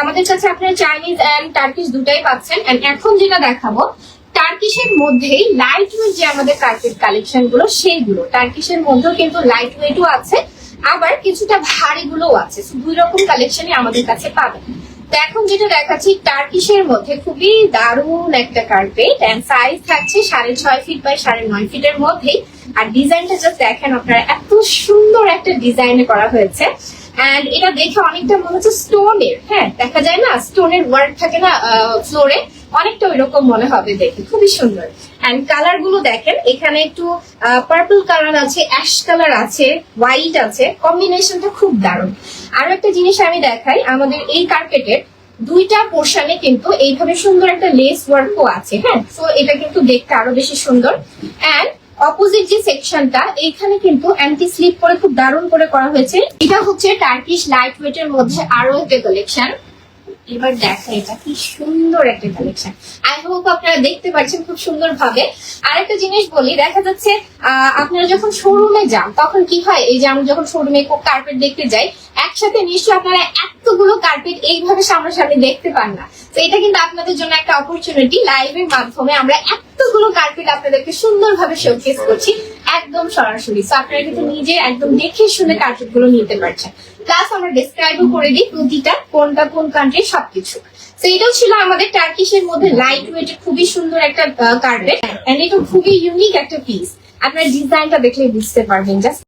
আমাদের কাছে আপনারা চাইনিজ এন্ড টার্কিশ দুটাই পাচ্ছেন। এন্ড এখন যেটা দেখাবো টার্কিশের মধ্যেই লাইট ওয়েট যে আমাদের কার্পেট কালেকশন গুলো সেইগুলো। টার্কিশের মধ্যেও কিন্তু লাইট ওয়েটও আছে, আবার কিছুটা ভারী গুলোও আছে। দুই রকম কালেকশনই আমাদের কাছে পাবেন। তো এখন যেটা দেখাচ্ছি টার্কিশের মধ্যে খুবই দারুণ একটা কার্পেট, এন্ড সাইজ থাকছে 6.5 ফিট বাই 9.5 ফিটের মধ্যেই। আর ডিজাইনটা জাস্ট দেখেন আপনারা, এত সুন্দর একটা ডিজাইনে করা হয়েছে। এন্ড এটা দেখে অনেকটা মনে হচ্ছে স্টোনের, হ্যাঁ দেখা যায় না স্টোনের ওয়ার্ক থাকে না ফ্লোরে, অনেকটা ওই রকম মনে হবে দেখে, খুবই সুন্দর। এন্ড কালার গুলো দেখেন, এখানে একটু পার্পল কালার আছে, অ্যাশ কালার আছে, হোয়াইট আছে, কম্বিনেশনটা খুব দারুণ। আরো একটা জিনিস আমি দেখাই, আমাদের এই কার্পেটের দুইটা পোর্শনে কিন্তু এইভাবে সুন্দর একটা লেস ওয়ার্কও আছে, হ্যাঁ। তো এটা কিন্তু দেখতে আরো বেশি সুন্দর। এন্ড অপোজিট যে সেকশনটা, এইখানে কিন্তু অ্যান্টি স্লিপ করে খুব দারুণ করে করা হয়েছে। এটা হচ্ছে টার্কিশ লাইট ওয়েটের মধ্যে আরো একটা কালেকশন। এবার দেখেন এটা কি সুন্দর একটা কালেকশন, আই হোপ আপনারা দেখতে পাচ্ছেন খুব সুন্দর ভাবে। আরেকটা জিনিস বলি, দেখা যাচ্ছে আপনারা যখন শোরুমে যান তখন কি হয়, এই যে আমরা যখন শোরুমে কার্পেট দেখতে যাই, একসাথে নিশ্চয়ই আপনারা এতগুলো কার্পেট এইভাবে সামনাসামনি দেখতে পান না। তো এটা কিন্তু আপনাদের জন্য একটা অপরচুনিটি, লাইভের মাধ্যমে আমরা এতগুলো কার্পেট আপনাদেরকে সুন্দরভাবে শোকেস করছি একদম সরাসরি। তো আপনারা কিন্তু নিজে একদম দেখে শুনে কার্পেট গুলো নিতে পারছেন। প্লাস আমরা ডিসক্রাইবও করে দিই প্রতিটা কোনটা কোন কান্ট্রি সবকিছু। তো এটাও ছিল আমাদের টার্কিশের মধ্যে লাইট ওয়েট খুবই সুন্দর একটা কার্পেট, এন্ড এটা খুবই ইউনিক একটা পিস। আপনার ডিজাইনটা দেখলে বুঝতে পারবেন জাস্ট